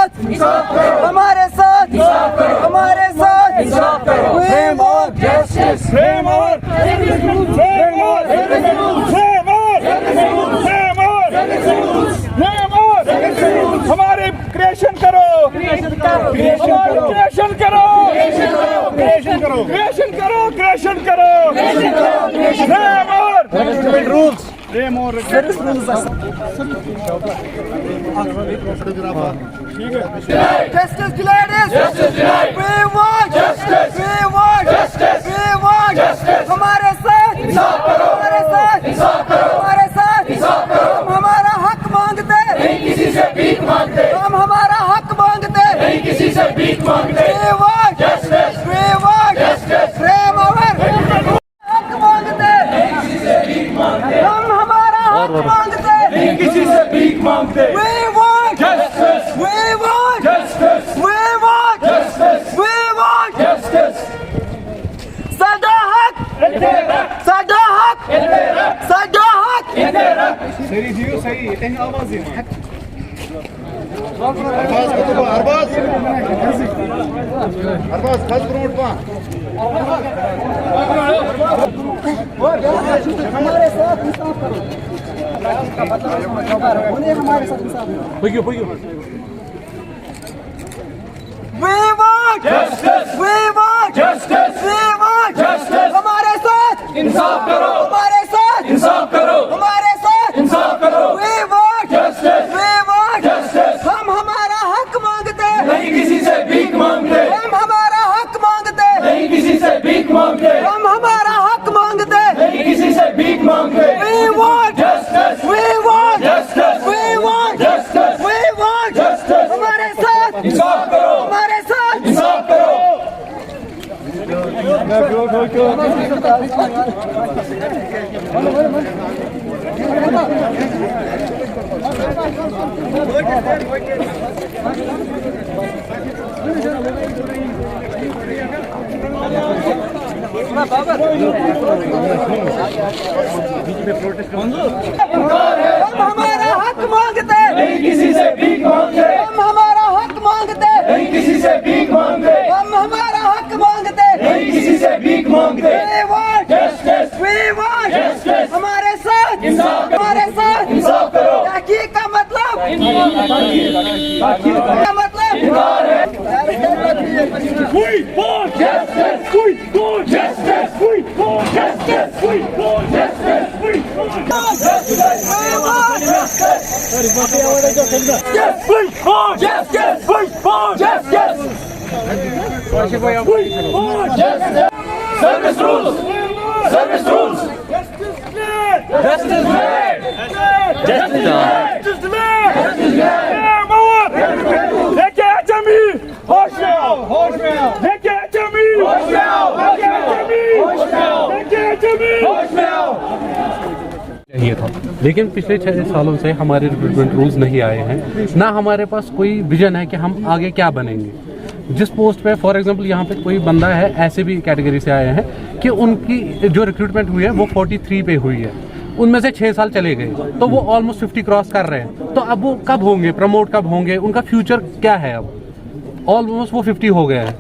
साथ, हमारे साथ, हमारे साथ। We want justice. हमारे क्रिएशन करो, क्रिएशन करो, क्रिएशन करो, क्रिएशन करो, क्रिएशन करो, क्रिएशन करो, rules Service rules. Justice denied us. Justice denied. We want Justice. We want Justice. We want Justice. हमारे साथ, इंसाफ करो, हमारे साथ, इंसाफ करो, हमारे साथ, इंसाफ करो। हम हमारा हक मांगते, नहीं किसी से भीख मांगते, हम हमारा हक मांगते। नहीं किसी से भीख मांगते। We want Justice. We want Justice. Frame over. हक मांगते, हम हमारा हक मांगते। नहीं किसी से भीख मांगते। We want Justice. We want Justice. We want Justice. We want Justice. साडा हक, साडा हक, साडा हक। Arbaz, kaç promote var? हमारे साथ इंसाफ करो, उन्हें हमारे साथ इंसाफ करो। We want Justice. We want Justice. We want Justice. हमारे साथ इंसाफ करो, हमारे साथ इंसाफ करो, हमारे साथ इंसाफ करो। We want Justice. We want Justice. हम हमारा हक मांगते, नहीं किसी से भीख मांगते, हम हमारा हक मांगते, नहीं किसी से भीख मांगते, हम हमारा हक मांगते। नहीं किसी से भीख मांगते। We want Justice. We want Justice. We want Justice. We want Justice. हमारे साथ इंसाफ करो, हमारे साथ इंसाफ करो। हम हमारा हक मांगते, नहीं किसी से भीख मांगते, हम हमारा हक मांगते, नहीं किसी से भीख मांगते, हम हमारा हक मांगते। नहीं किसी से भीख मांगते। We want Justice. We want Justice. हमारे साथ इंसाफ करो, हमारे साथ इंसाफ करो। तहकीक का मतलब का मतलब We want justice. We want justice. We want justice. We want justice. We want justice. We want Justice. We want justice. We want justice. We want justice. Service rules. Service rules. Justice delayed. Justice delayed. Justice delayed. Justice delayed. Justice delayed. लेके आचमी होश में आओ, होश में आओ। लेके आचमी होश में आओ, लेके आचमी होश में आओ, लेके आचमी होश में आओ। चाहिए था, लेकिन पिछले 6 सालों से हमारे रिक्रूटमेंट रूल्स नहीं आए हैं। ना हमारे पास कोई विजन है कि हम आगे क्या बनेंगे। जिस पोस्ट पे फॉर एग्जांपल यहाँ पे कोई बंदा है, ऐसे भी कैटेगरी से आए हैं कि उनकी जो रिक्रूटमेंट हुई है वो 43 पे हुई है, उनमें से 6 साल चले गए, तो वो ऑलमोस्ट 50 क्रॉस कर रहे हैं। तो अब वो कब होंगे प्रमोट, कब होंगे, उनका फ्यूचर क्या है। अब ऑलमोस्ट वो 50 हो गए हैं,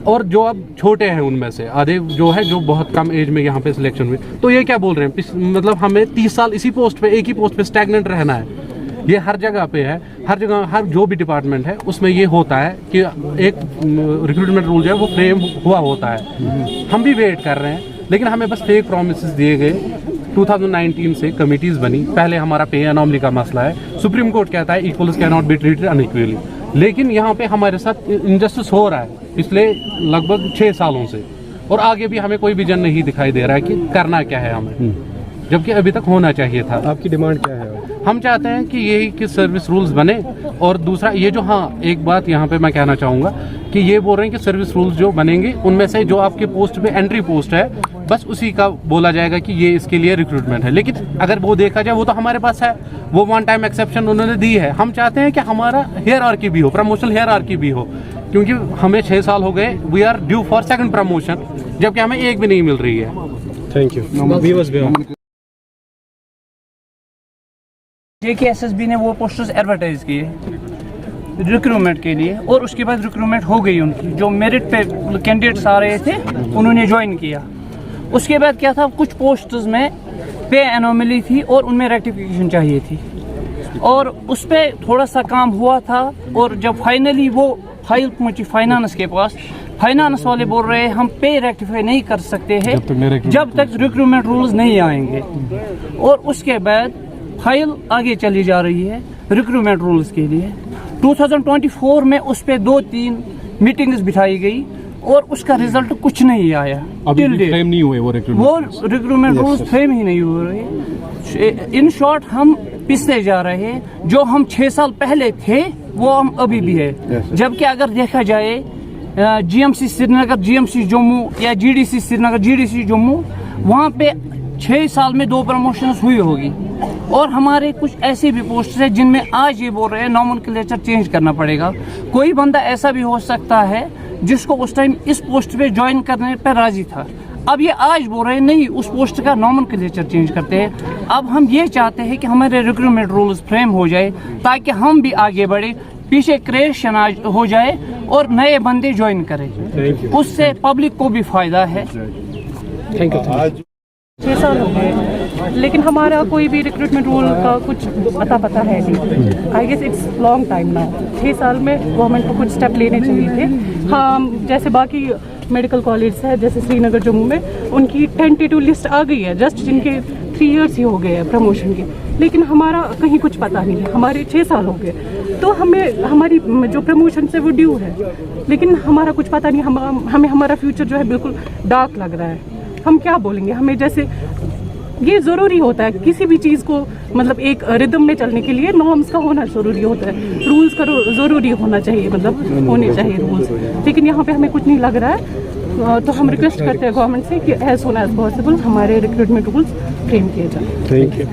और जो अब छोटे हैं उनमें से आधे जो है जो बहुत कम एज में यहाँ पे सिलेक्शन हुए। तो ये क्या बोल रहे हैं, मतलब हमें 30 साल इसी पोस्ट पे, एक ही पोस्ट पे स्टैग्नेंट रहना है। ये हर जगह पे है, हर जगह हर जो भी डिपार्टमेंट है उसमें ये होता है कि एक रिक्रूटमेंट रूल जो है वो फ्रेम हुआ होता है। हम भी वेट कर रहे हैं, लेकिन हमें बस फेक प्रोमिसेस दिए गए। 2019 से कमिटीज़ बनी, पहले हमारा पे अनॉमली का मसला है, सुप्रीम कोर्ट कहता है equals can not be treated unequally, लेकिन यहाँ पे हमारे साथ इनजस्टिस हो रहा है पिछले लगभग 6 सालों से, और आगे भी हमें कोई विजन नहीं दिखाई दे रहा है कि करना क्या है हमें, जबकि अभी तक होना चाहिए था। आपकी डिमांड क्या है? हम चाहते हैं कि यही कि सर्विस रूल्स बने, और दूसरा ये जो, हाँ एक बात यहाँ पे मैं कहना चाहूँगा कि ये बोल रहे हैं कि सर्विस रूल्स जो बनेंगे उनमें से जो आपके पोस्ट पे एंट्री पोस्ट है बस उसी का बोला जाएगा कि ये इसके लिए रिक्रूटमेंट है। लेकिन अगर वो देखा जाए वो तो हमारे पास है, वो वन टाइम एक्सेप्शन उन्होंने दी है। हम चाहते हैं कि हमारा हायरार्की भी हो, प्रमोशनल हायरार्की भी हो, क्योंकि हमें 6 साल हो गए, we are due for second promotion, जबकि हमें एक भी नहीं मिल रही है। Thank you. JKSSB ने वो पोस्टर्स एडवर्टाइज किए, रिक्रूटमेंट के लिए, और उसके बाद रिक्रूटमेंट हो गई उनकी। जो मेरिट पे कैंडिडेट्स आ रहे थे उन्होंने ज्वाइन किया। उसके बाद क्या था, कुछ पोस्ट्स में पे एनोमली थी और उनमें रेक्टिफिकेशन चाहिए थी, और उस पर थोड़ा सा काम हुआ था। और जब फाइनली वो फाइल पहुंची फाइनेंस के पास, फाइनेंस वाले बोल रहे हैं हम पे रेक्टिफाई नहीं कर सकते हैं जब तक रिक्रूटमेंट रूल्स नहीं आएंगे। और उसके बाद फाइल आगे चली जा रही है रिक्रूटमेंट रूल्स के लिए। 2024 में उस पर 2-3 मीटिंग्स बिठाई गई और उसका रिजल्ट कुछ नहीं आया। अभी भी फ्रेम नहीं हुए वो रिक्रूटमेंट रूल्स फ्रेम ही नहीं हो रहे। इन शॉर्ट हम पिसते जा रहे हैं। जो हम 6 साल पहले थे वो हम अभी भी है। जबकि अगर देखा जाए जीएमसी श्रीनगर, जीएमसी जम्मू या जीडीसी श्रीनगर, जीडीसी जम्मू, वहाँ पे 6 साल में 2 प्रमोशंस हुई होगी। और हमारे कुछ ऐसे भी पोस्ट है जिनमें आज ये बोल रहे हैं नॉमेनक्लेचर चेंज करना पड़ेगा। कोई बंदा ऐसा भी हो सकता है जिसको उस टाइम इस पोस्ट पे ज्वाइन करने पर राजी था, अब ये आज बोल रहे हैं नहीं, उस पोस्ट का नॉमेनक्लेचर चेंज करते हैं। अब हम ये चाहते हैं कि हमारे रिक्रूटमेंट रूल्स फ्रेम हो जाए ताकि हम भी आगे बढ़े, पीछे क्रिएशन हो जाए और नए बंदे ज्वाइन करें। उससे पब्लिक को भी फायदा है। Thank you. 6 साल हो गए लेकिन हमारा कोई भी रिक्रूटमेंट रूल का कुछ पता है नहीं। I guess it's long time now. 6 साल में गवर्नमेंट को कुछ स्टेप लेने चाहिए थे। हाँ, जैसे बाकी मेडिकल कॉलेज है जैसे श्रीनगर जम्मू में, उनकी टेंटेटिव लिस्ट आ गई है, जस्ट जिनके 3 इयर्स ही हो गए हैं प्रमोशन के, लेकिन हमारा कहीं कुछ पता नहीं है। हमारे 6 साल हो गए तो हमें हमारी जो प्रमोशन है वो ड्यू है, लेकिन हमारा कुछ पता नहीं। हमें हमारा फ्यूचर जो है बिल्कुल डार्क लग रहा है। हम क्या बोलेंगे, हमें जैसे ये ज़रूरी होता है किसी भी चीज़ को, मतलब एक रिदम में चलने के लिए नॉर्म्स का होना ज़रूरी होता है, रूल्स का ज़रूरी होना चाहिए, मतलब होने चाहिए रूल्स। लेकिन यहाँ पे हमें कुछ नहीं लग रहा है। तो हम रिक्वेस्ट करते हैं गवर्नमेंट से कि एज सून एज पॉसिबल हमारे रिक्रूटमेंट रूल्स फ्रेम किए जाए। Thank you.